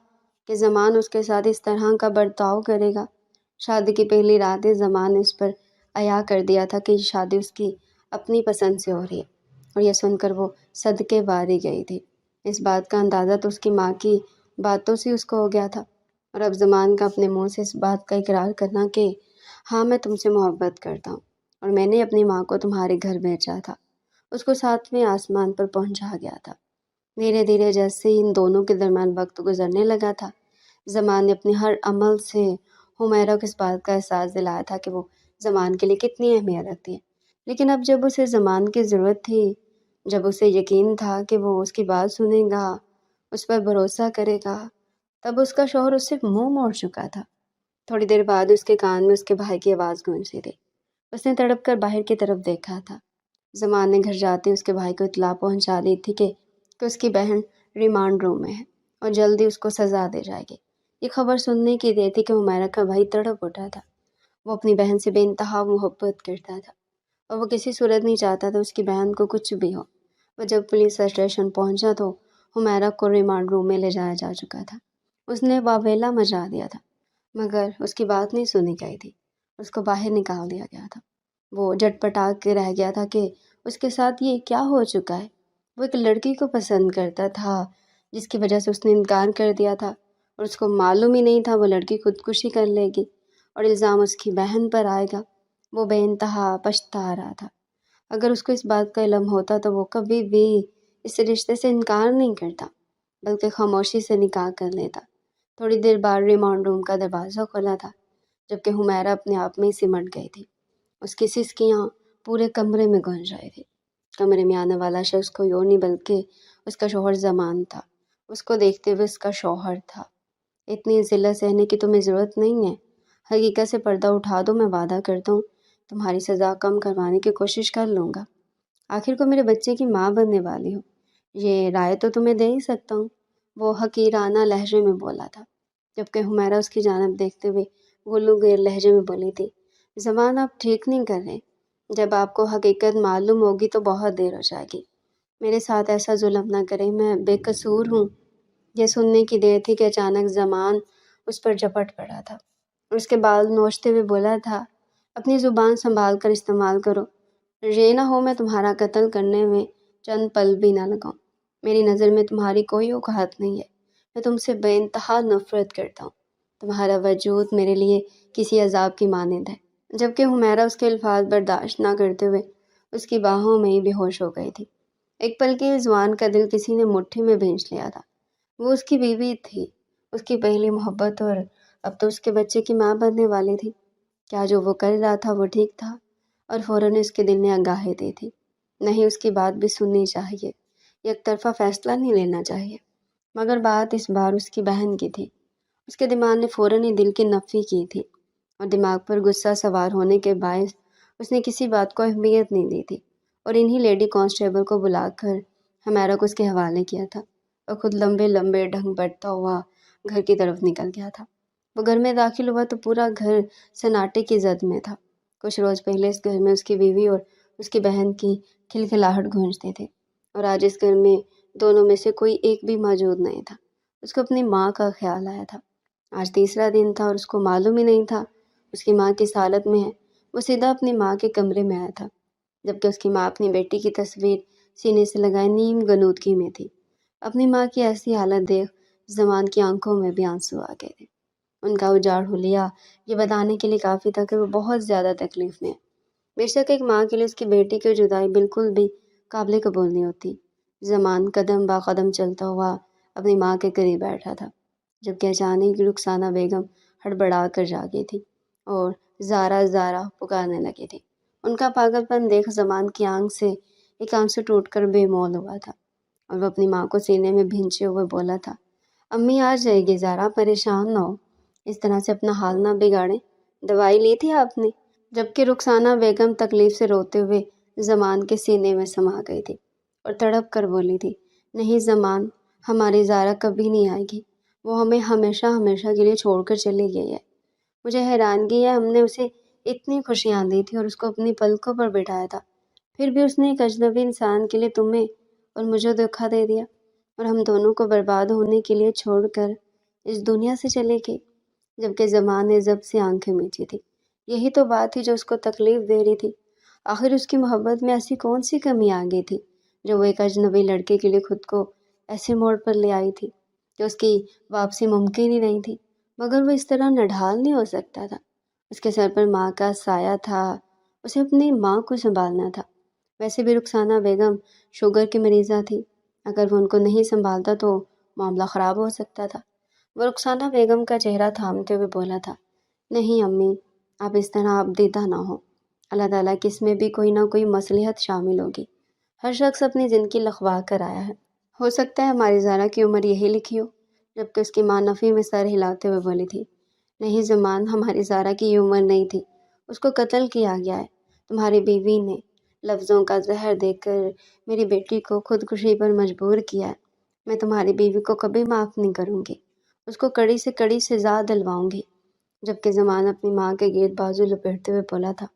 کہ زمان اس کے ساتھ اس طرح کا برتاؤ کرے گا۔ شادی کی پہلی رات ہی زمان نے اس پر عیا کر دیا تھا کہ یہ شادی اس کی اپنی پسند سے ہو رہی ہے، اور یہ سن کر وہ صدقے باری گئی تھی۔ اس بات کا اندازہ تو اس کی ماں کی باتوں سے اس کو ہو گیا تھا، اور اب زمان کا اپنے منہ سے اس بات کا اقرار کرنا کہ ہاں میں تم سے محبت کرتا ہوں اور میں نے اپنی ماں کو تمہارے گھر بھیجا تھا، اس کو 7ویں آسمان پر پہنچا گیا تھا۔ دھیرے دھیرے جیسے ہی ان دونوں کے درمیان وقت گزرنے لگا تھا، زمان نے اپنے ہر عمل سے حمیرہ کو اس بات کا احساس دلایا تھا کہ وہ زمان کے لیے کتنی اہمیت رکھتی ہے۔ لیکن اب جب اسے زمان کی ضرورت تھی، جب اسے یقین تھا کہ وہ اس کی بات سنے گا، اس پر بھروسہ کرے گا، تب اس کا شوہر اس سے منہ موڑ چکا تھا۔ تھوڑی دیر بعد اس کے کان میں اس کے بھائی کی آواز گونجی تھی۔ اس نے تڑپ کر باہر کی طرف دیکھا تھا۔ زمان نے گھر جاتے اس کے بھائی کو اطلاع پہنچا دی تھی کہ اس کی بہن ریمانڈ روم میں ہے اور جلدی اس کو سزا دے جائے گی۔ یہ خبر سننے کی دیر تھی کہ حمیرہ کا بھائی تڑپ اٹھا تھا۔ وہ اپنی بہن سے بے انتہا محبت کرتا تھا اور وہ کسی صورت نہیں چاہتا تھا اس کی بہن کو کچھ بھی ہو۔ وہ جب پولیس اسٹیشن پہنچا تو حمیرہ کو ریمانڈ روم میں لے جایا جا چکا تھا۔ اس نے واویلا مچا دیا تھا، مگر اس کی بات نہیں سنی گئی تھی۔ اس کو باہر نکال دیا گیا تھا۔ وہ جٹ پٹا کے رہ گیا تھا کہ اس کے ساتھ یہ کیا ہو چکا ہے۔ وہ ایک لڑکی کو پسند کرتا تھا جس کی وجہ سے اس نے انکار کر دیا تھا، اور اس کو معلوم ہی نہیں تھا وہ لڑکی خودکشی کر لے گی اور الزام اس کی بہن پر آئے گا۔ وہ بے انتہا پچھتا رہا تھا۔ اگر اس کو اس بات کا علم ہوتا تو وہ کبھی بھی اس رشتے سے انکار نہیں کرتا، بلکہ خاموشی سے نکاح کر لیتا۔ تھوڑی دیر بعد ریمانڈ روم کا دروازہ کھلا تھا، جبکہ حمیرہ اپنے آپ میں ہی سمٹ گئی تھی۔ اس کی سسکیاں پورے کمرے میں گونج رہی تھی۔ کمرے میں آنے والا شخص کوئی اور نہیں بلکہ اس کا شوہر زمان تھا۔ اس کو دیکھتے ہوئے اس کا شوہر تھا۔ اتنی ذلت سہنے کی تمہیں ضرورت نہیں ہے، حقیقت سے پردہ اٹھا دو، میں وعدہ کرتا ہوں تمہاری سزا کم کروانے کی کوشش کر لوں گا۔ آخر کو میرے بچے کی ماں بننے والی ہو، یہ رائے تو تمہیں دے ہی سکتا ہوں، وہ حقیرانہ لہجے میں بولا تھا، جبکہ حمیرہ اس کی جانب دیکھتے ہوئے گلوگیر لہجے میں بولی تھی، زمان آپ ٹھیک نہیں کر رہے، جب آپ کو حقیقت معلوم ہوگی تو بہت دیر ہو جائے گی۔ میرے ساتھ ایسا ظلم نہ کرے، میں بے قصور ہوں۔ یہ سننے کی دیر تھی کہ اچانک زمان اس پر جھپٹ پڑا تھا اور اس کے بال نوچتے ہوئے بولا تھا، اپنی زبان سنبھال کر استعمال کرو، یہ نہ ہو میں تمہارا قتل کرنے میں چند پل بھی نہ لگاؤں۔ میری نظر میں تمہاری کوئی اوقات نہیں ہے، میں تم سے بے انتہا نفرت کرتا ہوں، تمہارا وجود میرے لیے کسی عذاب کی مانند ہے۔ جبکہ حمیرہ اس کے الفاظ برداشت نہ کرتے ہوئے اس کی باہوں میں ہی بے ہوش ہو گئی تھی۔ ایک پل کے جوان کا دل کسی نے مٹھی میں بھینچ لیا تھا۔ وہ اس کی بیوی تھی، اس کی پہلی محبت، اور اب تو اس کے بچے کی ماں بننے والی تھی۔ کیا جو وہ کر رہا تھا وہ ٹھیک تھا؟ اور فوراً اس کے دل نے آگاہی دی تھی، نہیں، اس کی بات بھی سننی چاہیے، یک طرفہ فیصلہ نہیں لینا چاہیے۔ مگر بات اس بار اس کی بہن کی تھی۔ اس کے دماغ نے فوراً ہی دل کی نفی کی تھی، اور دماغ پر غصہ سوار ہونے کے باعث اس نے کسی بات کو اہمیت نہیں دی تھی، اور انہی لیڈی کانسٹیبل کو بلا کر ہمیرا کو اس کے حوالے کیا تھا، اور خود لمبے لمبے ڈھنگ بڑھتا ہوا گھر کی طرف نکل گیا تھا۔ وہ گھر میں داخل ہوا تو پورا گھر سناٹے کی زد میں تھا۔ کچھ روز پہلے اس گھر میں اس کی بیوی اور اس کی بہن کی کھلکھلاہٹ گونجتے تھے، اور آج اس گھر میں دونوں میں سے کوئی ایک بھی موجود نہیں تھا۔ اس کو اپنی ماں کا خیال آیا تھا۔ آج تیسرا دن تھا اور اس کو معلوم ہی نہیں تھا اس کی ماں کس حالت میں ہے۔ وہ سیدھا اپنی ماں کے کمرے میں آیا تھا، جبکہ اس کی ماں اپنی بیٹی کی تصویر سینے سے لگائے نیم غنودگی میں تھی۔ اپنی ماں کی ایسی حالت دیکھ زمان کی آنکھوں میں بھی آنسو آ گئے تھے۔ ان کا اجاڑ حلیہ یہ بتانے کے لیے کافی تھا کہ وہ بہت زیادہ تکلیف میں ہے۔ بے شک ایک ماں کے لیے اس کی بیٹی کی جدائی بالکل بھی قابل قبول نہیں ہوتی۔ زمان قدم با قدم چلتا ہوا اپنی ماں کے قریب بیٹھا تھا، جبکہ اچانک رخسانہ بیگم ہڑبڑا کر جاگی تھی اور زارا زارا پکارنے لگی تھی۔ ان کا پاگل پن دیکھ زمان کی آنکھ سے ایک آنسو ٹوٹ کر بے مول ہوا تھا، اور وہ اپنی ماں کو سینے میں بھینچے ہوئے بولا تھا، امی آ جائے گی، زارا پریشان نہ ہو، اس طرح سے اپنا حال نہ بگاڑیں، دوائی لی تھی آپ نے؟ جبکہ رخسانہ بیگم تکلیف سے روتے ہوئے زمان کے سینے میں سما گئی تھی اور تڑپ کر بولی تھی، نہیں زمان، ہماری زارا کبھی نہیں آئے گی، وہ ہمیں ہمیشہ ہمیشہ کے لیے چھوڑ کر چلی گئی ہے۔ مجھے حیرانگی ہے، ہم نے اسے اتنی خوشیاں دی تھی اور اس کو اپنی پلکوں پر بٹھایا تھا، پھر بھی اس نے ایک اجنبی انسان کے لیے تمہیں اور مجھے دھوکا دے دیا، اور ہم دونوں کو برباد ہونے کے لیے چھوڑ کر اس دنیا سے چلے گئی۔ جبکہ زمان نے ضبط سے آنکھیں میچی تھی۔ یہی تو بات تھی جو اس کو تکلیف دے رہی تھی۔ آخر اس کی محبت میں ایسی کون سی کمی آ گئی تھی جو وہ ایک اجنبی لڑکے کے لیے خود کو ایسے موڑ پر لے آئی تھی کہ اس کی واپسی ممکن ہی نہیں تھی۔ مگر وہ اس طرح نڈھال نہیں ہو سکتا تھا۔ اس کے سر پر ماں کا سایہ تھا، اسے اپنی ماں کو سنبھالنا تھا۔ ویسے بھی رخسانہ بیگم شوگر کی مریضہ تھی، اگر وہ ان کو نہیں سنبھالتا تو معاملہ خراب ہو سکتا تھا۔ وہ رخسانہ بیگم کا چہرہ تھامتے ہوئے بولا تھا، نہیں امی، آپ اس طرح اب دیدہ نہ ہو، اللہ تعالیٰ کی اس میں بھی کوئی نہ کوئی مصلحت شامل ہوگی۔ ہر شخص اپنی زندگی لکھوا کر آیا ہے، ہو سکتا ہے ہماری زارا کی عمر یہی لکھی ہو۔ جبکہ اس کی ماں نفی میں سر ہلاتے ہوئے بولی تھی، نہیں زمان، ہماری زارا کی یہ عمر نہیں تھی، اس کو قتل کیا گیا ہے، تمہاری بیوی نے لفظوں کا زہر دے کر میری بیٹی کو خودکشی پر مجبور کیا ہے۔ میں تمہاری بیوی کو کبھی معاف نہیں کروں گی، اس کو کڑی سے کڑی سزا دلواؤں گی۔ جبکہ زمان اپنی ماں کے گرد بازو لپیٹتے ہوئے بولا تھا،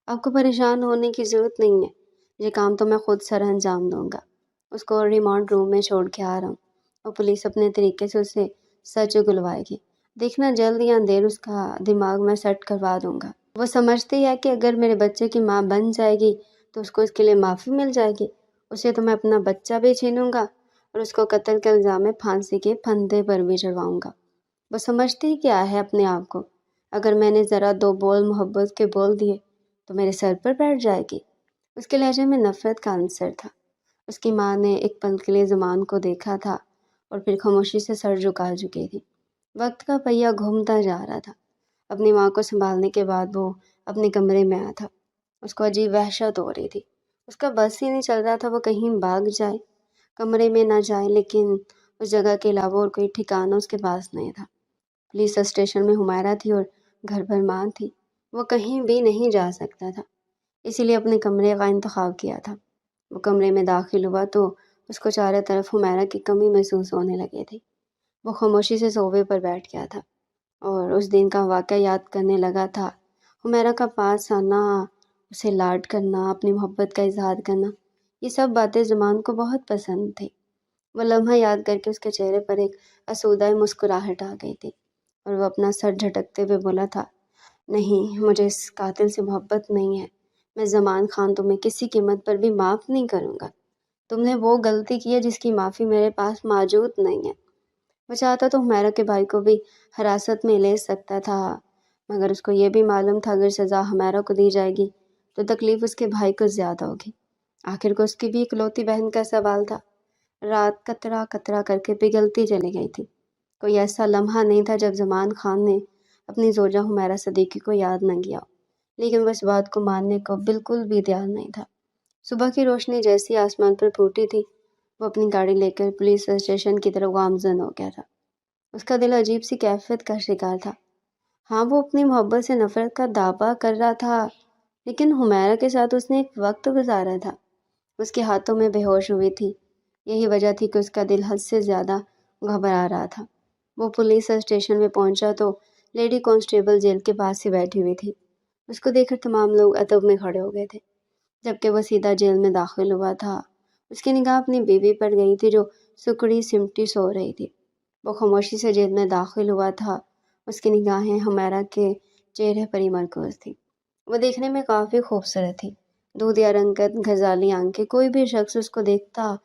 آپ کو پریشان ہونے کی ضرورت نہیں ہے، یہ کام تو میں خود سر انجام دوں گا۔ اس کو ریمانڈ روم میں چھوڑ کے آ رہا ہوں، اور پولیس اپنے طریقے سے اسے سچ اگلوائے گی، دیکھنا جلد یا دیر اس کا دماغ میں سیٹ کروا دوں گا۔ وہ سمجھتی ہے کہ اگر میرے بچے کی ماں بن جائے گی تو اس کو اس کے لیے معافی مل جائے گی، اسے تو میں اپنا بچہ بھی چھینوں گا اور اس کو قتل کے الزام میں پھانسی کے پھندے پر بھی چڑھواؤں گا۔ وہ سمجھتی کیا ہے اپنے آپ کو، اگر میں نے ذرا دو بول محبت کے بول دیے تو میرے سر پر بیٹھ جائے گی۔ اس کے لہجے میں نفرت کا عنصر تھا۔ اس کی ماں نے ایک پل کے لیے زمان کو دیکھا تھا اور پھر خاموشی سے سر جھکا چکی تھی۔ وقت کا پہیہ گھومتا جا رہا تھا۔ اپنی ماں کو سنبھالنے کے بعد وہ اپنے کمرے میں آیا تھا۔ اس کو عجیب وحشت ہو رہی تھی، اس کا بس ہی نہیں چل رہا تھا وہ کہیں بھاگ جائے، کمرے میں نہ جائے، لیکن اس جگہ کے علاوہ اور کوئی ٹھکانہ اس کے پاس نہیں تھا۔ پولیس اسٹیشن میں حمیرہ تھی اور گھر پر ماں تھی، وہ کہیں بھی نہیں جا سکتا تھا، اسی لیے اپنے کمرے کا انتخاب کیا تھا۔ وہ کمرے میں داخل ہوا تو اس کو چاروں طرف حمیرہ کی کمی محسوس ہونے لگی تھی۔ وہ خاموشی سے صوفے پر بیٹھ گیا تھا اور اس دن کا واقعہ یاد کرنے لگا تھا۔ حمیرہ کا پاس آنا، اسے لاڈ کرنا، اپنی محبت کا اظہار کرنا، یہ سب باتیں زمان کو بہت پسند تھی۔ وہ لمحہ یاد کر کے اس کے چہرے پر ایک آسودہ مسکراہٹ آ گئی تھی اور وہ اپنا سر جھٹکتے ہوئے بولا تھا، نہیں، مجھے اس قاتل سے محبت نہیں ہے، میں زمان خان تمہیں کسی قیمت پر بھی معاف نہیں کروں گا۔ تم نے وہ غلطی کی ہے جس کی معافی میرے پاس موجود نہیں ہے۔ وہ چاہتا تو حمیرہ کے بھائی کو بھی حراست میں لے سکتا تھا، مگر اس کو یہ بھی معلوم تھا اگر سزا حمیرہ کو دی جائے گی تو تکلیف اس کے بھائی کو زیادہ ہوگی۔ آخر کو اس کی بھی اکلوتی بہن کا سوال تھا۔ رات کترا کترا کر کے پگھلتی چلی گئی تھی۔ کوئی ایسا لمحہ نہیں تھا جب زمان خان نے اپنی زوجہ حمیرہ صدیقی کو یاد نہ کیا، لیکن وہ اس بات کو ماننے کو بالکل بھی تیار نہیں تھا۔ صبح کی روشنی جیسی آسمان پر پھوٹی تھی، وہ اپنی گاڑی لے کر پولیس اسٹیشن کی طرف گامزن ہو گیا تھا۔ اس کا دل عجیب سی کیفیت کا شکار تھا۔ ہاں، وہ اپنی محبت سے نفرت کا دعویٰ کر رہا تھا، لیکن حمیرہ کے ساتھ اس نے ایک وقت گزارا تھا۔ اس کے ہاتھوں میں بے ہوش ہوئی تھی، یہی وجہ تھی کہ اس کا دل حد سے زیادہ گھبرا رہا تھا۔ وہ پولیس اسٹیشن میں پہنچا تو لیڈی کانسٹیبل جیل کے پاس ہی بیٹھی ہوئی تھی۔ اس کو دیکھ کر تمام لوگ ادب میں کھڑے ہو گئے تھے۔ جبکہ وہ سیدھا جیل میں داخل ہوا تھا، اس کی نگاہ اپنی بیوی پر گئی تھی جو سکڑی سمٹی سو رہی تھی۔ وہ خاموشی سے جیل میں داخل ہوا تھا، اس کی نگاہیں حمیرہ کے چہرے پر ہی مرکوز تھی۔ وہ دیکھنے میں کافی خوبصورت تھی، دودھیا رنگت غزالی آنکھیں، کوئی بھی شخص اس کو دیکھتا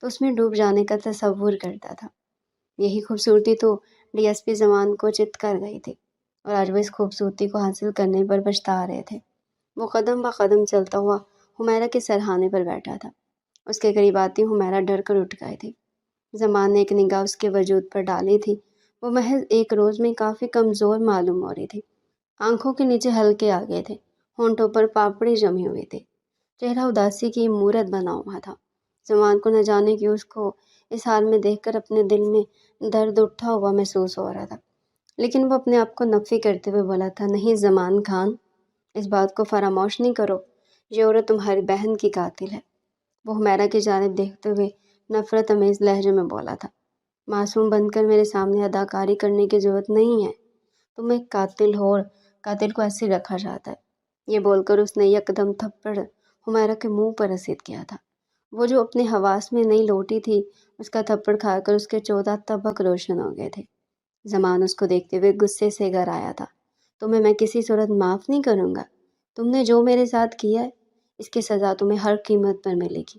تو اس میں ڈوب جانے کا تصور کرتا تھا۔ یہی خوبصورتی تو ڈی ایس پی زمان کو چت کر گئی تھی، اور آج وہ اس خوبصورتی کو حاصل کرنے پر پچھتا رہے تھے۔ وہ قدم بہ قدم چلتا ہوا حمیرہ کے سرہانے پر بیٹھا تھا۔ اس کے قریب آتی حمیرہ ڈر کر اٹھ گئی تھی۔ زمان نے ایک نگاہ اس کے وجود پر ڈالی تھی، وہ محض ایک روز میں کافی کمزور معلوم ہو رہی تھی۔ آنکھوں کے نیچے ہلکے آ گئے تھے، ہونٹوں پر پاپڑی جمی ہوئی تھی، چہرہ اداسی کی مورت بنا ہوا تھا۔ زمان کو نہ جانے کہ اس کو اس حال میں دیکھ کر اپنے دل میں درد اٹھا ہوا محسوس ہو رہا تھا، لیکن وہ اپنے آپ کو نفی کرتے ہوئے بولا تھا، نہیں زمان خان، اس بات کو فراموش نہیں کرو، یہ عورت تمہاری بہن کی قاتل ہے۔ وہ حمیرہ کی جانب دیکھتے ہوئے نفرت امیز لہجے میں بولا تھا، معصوم بن کر میرے سامنے اداکاری کرنے کی ضرورت نہیں ہے، تم ایک قاتل ہو اور قاتل کو ایسے رکھا جاتا ہے۔ یہ بول کر اس نے یکدم تھپڑ حمیرہ کے منہ پر رسید کیا تھا۔ وہ جو اپنے حواس میں نہیں لوٹی تھی، اس کا تھپڑ کھا کر اس کے 14 طبق روشن ہو گئے تھے۔ زمان اس کو دیکھتے ہوئے غصے سے گر آیا تھا، تمہیں میں کسی صورت معاف نہیں کروں گا۔ تم نے جو میرے ساتھ کیا ہے، اس کی سزا تمہیں ہر قیمت پر ملے گی۔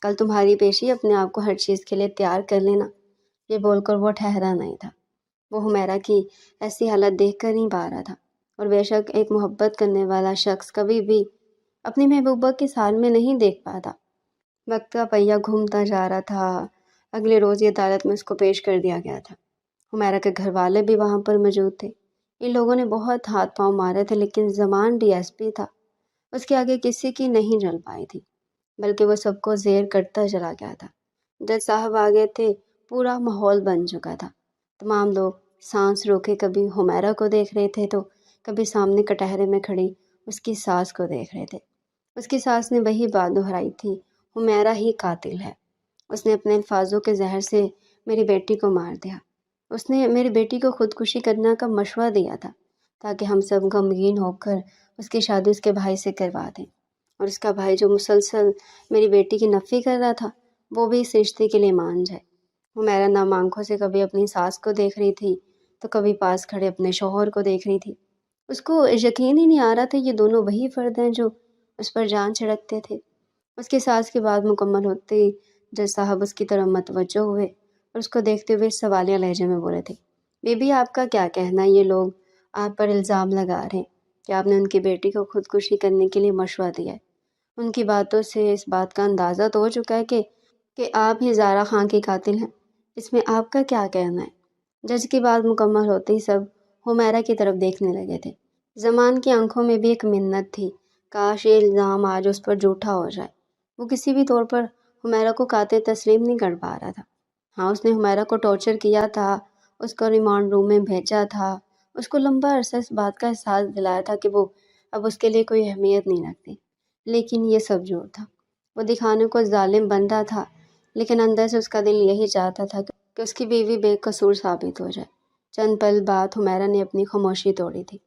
کل تمہاری پیشی، اپنے آپ کو ہر چیز کے لیے تیار کر لینا۔ یہ بول کر وہ ٹھہرا نہیں تھا۔ وہ حمیرہ کی ایسی حالت دیکھ کر نہیں پا رہا تھا، اور بے شک ایک محبت کرنے والا شخص کبھی بھی اپنی محبوبہ کے حال میں نہیں دیکھ پاتا۔ وقت کا پہیہ گھومتا جا رہا تھا۔ اگلے روز یہ عدالت میں اس کو پیش کر دیا گیا تھا۔ حمیرہ کے گھر والے بھی وہاں پر موجود تھے۔ ان لوگوں نے بہت ہاتھ پاؤں مارے تھے، لیکن زمان ڈی ایس پی تھا، اس کے آگے کسی کی نہیں جل پائی تھی، بلکہ وہ سب کو زیر کرتا چلا گیا تھا۔ جج صاحب آگے تھے، پورا ماحول بن چکا تھا۔ تمام لوگ سانس روکے کبھی حمیرہ کو دیکھ رہے تھے تو کبھی سامنے کٹہرے میں کھڑی اس کی ساس کو دیکھ رہے تھے۔ اس کی ساس نے وہی بات دہرائی تھی، حمیرہ ہی قاتل ہے۔ اس نے اپنے الفاظوں کے زہر سے میری بیٹی کو مار دیا۔ اس نے میری بیٹی کو خودکشی کرنے کا مشورہ دیا تھا تاکہ ہم سب غمگین ہو کر اس کی شادی اس کے بھائی سے کروا دیں، اور اس کا بھائی جو مسلسل میری بیٹی کی نفی کر رہا تھا، وہ بھی اس رشتے کے لیے مان جائے۔ حمیرہ نام آنکھوں سے کبھی اپنی ساس کو دیکھ رہی تھی تو کبھی پاس کھڑے اپنے شوہر کو دیکھ رہی تھی۔ اس کو یقین ہی نہیں آ رہا تھا یہ دونوں وہی فرد ہیں جو اس پر جان چھڑکتے تھے۔ اس کی ساس کی بات مکمل ہوتے ہی جج صاحب اس کی طرف متوجہ ہوئے اور اس کو دیکھتے ہوئے سوالیہ لہجے میں بولے تھے، بی بی، آپ کا کیا کہنا ہے؟ یہ لوگ آپ پر الزام لگا رہے ہیں کہ آپ نے ان کی بیٹی کو خودکشی کرنے کے لیے مشورہ دیا ہے۔ ان کی باتوں سے اس بات کا اندازہ تو ہو چکا ہے کہ آپ ہی زہرا خان کی قاتل ہیں۔ اس میں آپ کا کیا کہنا ہے؟ جج کی بات مکمل ہوتے ہی سب حمیرہ کی طرف دیکھنے لگے تھے۔ زمان کی آنکھوں میں بھی ایک منت تھی، کاش یہ الزام آج اس پر جھوٹا ہو جائے۔ وہ کسی بھی طور پر حمیرہ کو قاتل تسلیم نہیں کر پا رہا تھا۔ ہاں، اس نے حمیرہ کو ٹارچر کیا تھا، اس کو ریمانڈ روم میں بھیجا تھا، اس کو لمبا عرصہ اس بات کا احساس دلایا تھا کہ وہ اب اس کے لیے کوئی اہمیت نہیں رکھتی، لیکن یہ سب جھوٹ تھا۔ وہ دکھانے کو ظالم بندہ تھا، لیکن اندر سے اس کا دل یہی چاہتا تھا کہ اس کی بیوی بے قصور ثابت ہو جائے۔ چند پل بعد حمیرہ نے اپنی خاموشی توڑی تھی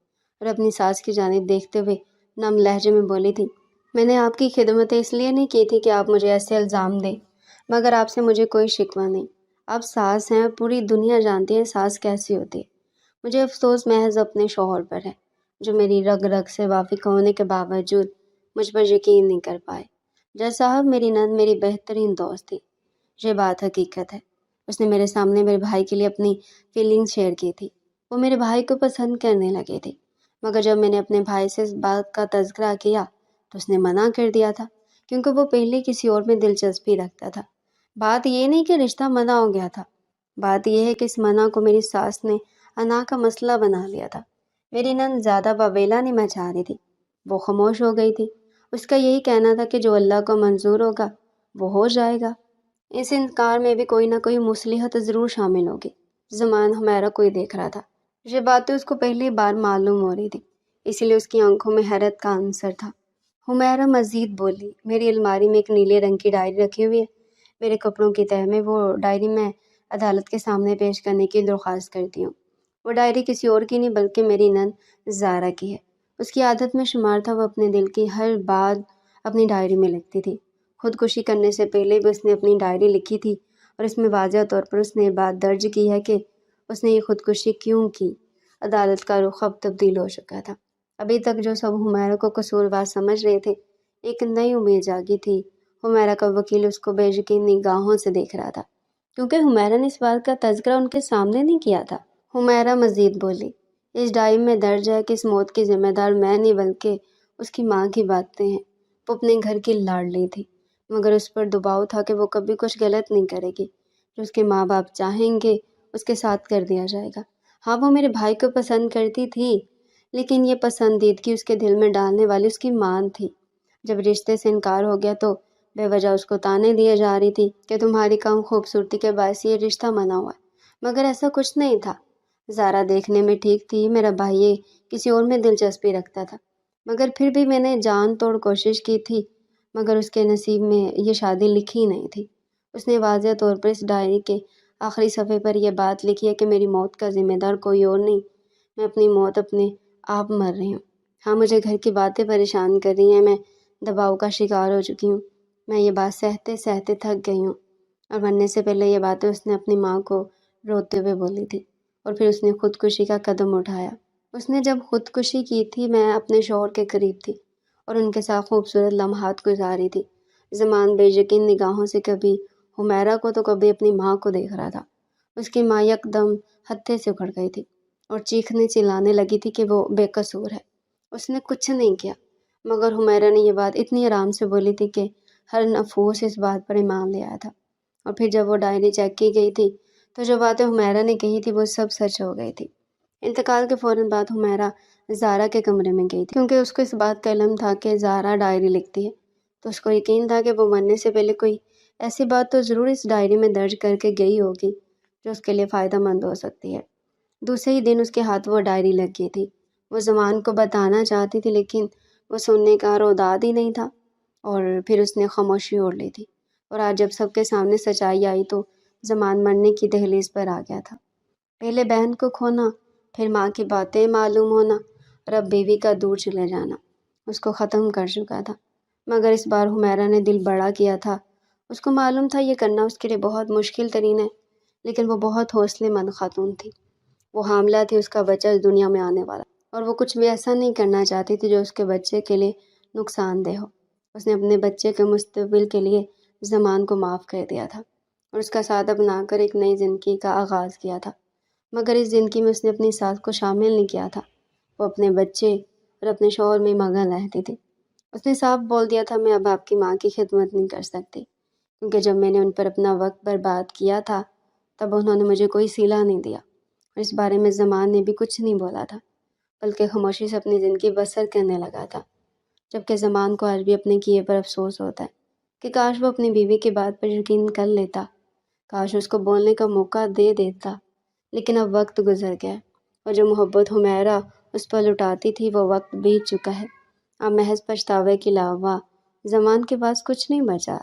اور اپنی ساس کی جانب دیکھتے ہوئے نم لہجے میں بولی تھی، میں نے آپ کی خدمت اس لیے نہیں کی تھی کہ آپ مجھے ایسے الزام دیں، مگر آپ سے مجھے کوئی شکوہ نہیں۔ آپ ساس ہیں اور پوری دنیا جانتی ہے ساس کیسی ہوتی ہے۔ مجھے افسوس محض اپنے شوہر پر ہے، جو میری رگ رگ سے واقف ہونے کے باوجود مجھ پر یقین نہیں کر پائے۔ جج صاحب، میری نند میری بہترین دوست تھی، یہ بات حقیقت ہے۔ اس نے میرے سامنے میرے بھائی کے لیے اپنی فیلنگز شیئر کی تھی، وہ میرے بھائی کو پسند کرنے لگے تھے، مگر جب میں نے اپنے بھائی سے اس بات کا تذکرہ کیا تو اس نے منع کر دیا تھا کیونکہ وہ پہلے کسی اور میں دلچسپی رکھتا تھا۔ بات یہ نہیں کہ رشتہ منع ہو گیا تھا، بات یہ ہے کہ اس منع کو میری ساس نے انا کا مسئلہ بنا لیا تھا۔ میری نند زیادہ واویلا نہیں مچا رہی تھی، وہ خاموش ہو گئی تھی۔ اس کا یہی کہنا تھا کہ جو اللہ کو منظور ہوگا وہ ہو جائے گا۔ اس انکار میں بھی کوئی نہ کوئی مصلحت ضرور شامل ہوگی۔ زمان ہمیرا کوئی دیکھ رہا تھا۔ یہ باتیں اس کو پہلی بار معلوم ہو رہی تھی، اسی لیے اس کی آنکھوں میں حیرت کا عنصر تھا۔ ہمیرا مزید بولی، میری الماری میں ایک نیلے رنگ کی ڈائری رکھی ہوئی ہے، میرے کپڑوں کی تہہ میں وہ ڈائری میں عدالت کے سامنے پیش کرنے کی درخواست کرتی ہوں۔ وہ ڈائری کسی اور کی نہیں بلکہ میری نند زارا کی ہے۔ اس کی عادت میں شمار تھا وہ اپنے دل کی ہر بات اپنی ڈائری میں لکھتی تھی۔ خودکشی کرنے سے پہلے بھی اس نے اپنی ڈائری لکھی تھی اور اس میں واضح طور پر اس نے یہ بات درج کی ہے کہ اس نے یہ خودکشی کیوں کی۔ عدالت کا رخ اب تبدیل ہو چکا تھا۔ ابھی تک جو سب حمیرہ کو قصوروار سمجھ رہے تھے، ایک نئی امید جاگی تھی۔ حمیرہ کا وکیل اس کو بے یقین نگاہوں سے دیکھ رہا تھا، کیونکہ حمیرہ نے اس بات کا تذکرہ ان کے سامنے نہیں کیا تھا۔ حمیرہ مزید بولی، اس ڈائری میں درج ہے کہ اس موت کی ذمہ دار میں نہیں بلکہ اس کی ماں کی باتیں ہیں۔ وہ اپنے گھر کی لاڈلی تھی، مگر اس پر دباؤ تھا کہ وہ کبھی کچھ غلط نہیں کرے گی۔ جو اس کے ماں باپ چاہیں گے اس کے ساتھ کر دیا جائے گا۔ ہاں، وہ میرے بھائی کو پسند کرتی تھی، لیکن یہ پسندیدگی اس کے دل میں ڈالنے والی اس کی ماں تھی۔ جب رشتے سے انکار ہو گیا تو بے وجہ اس کو تانے دیے جا رہی تھی کہ تمہاری کم خوبصورتی کے باعث یہ رشتہ منع ہوا ہے، مگر ایسا کچھ نہیں تھا۔ زارا دیکھنے میں ٹھیک تھی، میرا بھائی یہ کسی اور میں دلچسپی رکھتا تھا، مگر پھر بھی میں نے جان توڑ کوشش کی تھی، مگر اس کے نصیب میں یہ شادی لکھی نہیں تھی۔ اس نے واضح طور پر اس ڈائری کے آخری صفحے پر یہ بات لکھی ہے کہ میری موت کا ذمہ دار کوئی اور نہیں، میں اپنی موت اپنے آپ مر رہی ہوں۔ ہاں، مجھے گھر کی باتیں پریشان کر رہی ہیں، میں دباؤ کا شکار ہو چکی ہوں، میں یہ بات سہتے سہتے تھک گئی ہوں۔ اور مرنے سے پہلے یہ باتیں اس نے اپنی ماں کو روتے ہوئے بولی تھی، اور پھر اس نے خودکشی کا قدم اٹھایا۔ اس نے جب خودکشی کی تھی میں اپنے شوہر کے قریب تھی اور ان کے ساتھ خوبصورت لمحات گزاری تھی۔ زمان بے یقین نگاہوں سے کبھی حمیرہ کو تو کبھی اپنی ماں کو دیکھ رہا تھا۔ اس کی ماں یکدم ہتھے سے اکھڑ گئی تھی اور چیخنے چلانے لگی تھی کہ وہ بے قصور ہے، اس نے کچھ نہیں کیا۔ مگر حمیرہ نے یہ بات اتنی آرام سے بولی تھی کہ ہر نفوس اس بات پر ایمان لے آیا تھا۔ اور پھر جب وہ ڈائری چیک کی گئی تھی تو جو باتیں حمیرہ نے کہی تھی وہ سب سچ ہو گئی تھی۔ انتقال کے فوراً بعد حمیرہ زارا کے کمرے میں گئی تھی، کیونکہ اس کو اس بات کا علم تھا کہ زارا ڈائری لکھتی ہے، تو اس کو یقین تھا کہ وہ مرنے سے پہلے کوئی ایسی بات تو ضرور اس ڈائری میں درج کر کے گئی ہوگی جو اس کے لیے فائدہ مند ہو سکتی ہے۔ دوسرے ہی دن اس کے ہاتھ وہ ڈائری لگ گئی تھی۔ وہ زمان کو بتانا چاہتی تھی لیکن وہ سننے کا روداد ہی نہیں تھا، اور پھر اس نے خاموشی اوڑھ لی تھی۔ اور آج جب سب کے سامنے سچائی آئی تو زمان مرنے کی دہلیز پر آ گیا تھا۔ پہلے بہن کو کھونا، پھر ماں کی باتیں معلوم ہونا، اور اب بیوی کا دور چلے جانا اس کو ختم کر چکا تھا۔ مگر اس بار حمیرہ نے دل بڑا کیا تھا۔ اس کو معلوم تھا یہ کرنا اس کے لیے بہت مشکل ترین ہے، لیکن وہ بہت حوصلے مند خاتون تھی۔ وہ حاملہ تھی، اس کا بچہ اس دنیا میں آنے والا، اور وہ کچھ بھی ایسا نہیں کرنا چاہتی تھی جو اس کے بچے کے لیے نقصان دہ ہو۔ اس نے اپنے بچے کے مستقبل کے لیے زمان کو معاف کر دیا تھا اور اس کا ساتھ اپنا کر ایک نئی زندگی کا آغاز کیا تھا۔ مگر اس زندگی میں اس نے اپنی ساس کو شامل نہیں کیا تھا۔ وہ اپنے بچے اور اپنے شوہر میں مگن رہتی تھی۔ اس نے صاف بول دیا تھا، میں اب آپ کی ماں کی خدمت نہیں کر سکتی، کیونکہ جب میں نے ان پر اپنا وقت برباد کیا تھا تب انہوں نے مجھے کوئی صلہ نہیں دیا، اور اس بارے میں زمان نے بھی کچھ نہیں بولا تھا، بلکہ خاموشی سے اپنی زندگی بسر کرنے لگا تھا۔ جبکہ زمان کو آج بھی اپنے کیے پر افسوس ہوتا ہے کہ کاش وہ اپنی بیوی کی بات پر یقین کر لیتا، کاش اس کو بولنے کا موقع دے دیتا، لیکن اب وقت گزر گیا ہے، اور جو محبت حمیرہ اس پر لٹاتی تھی وہ وقت بیت چکا ہے۔ اب محض پچھتاوے کے علاوہ زمان کے پاس کچھ نہیں بچا۔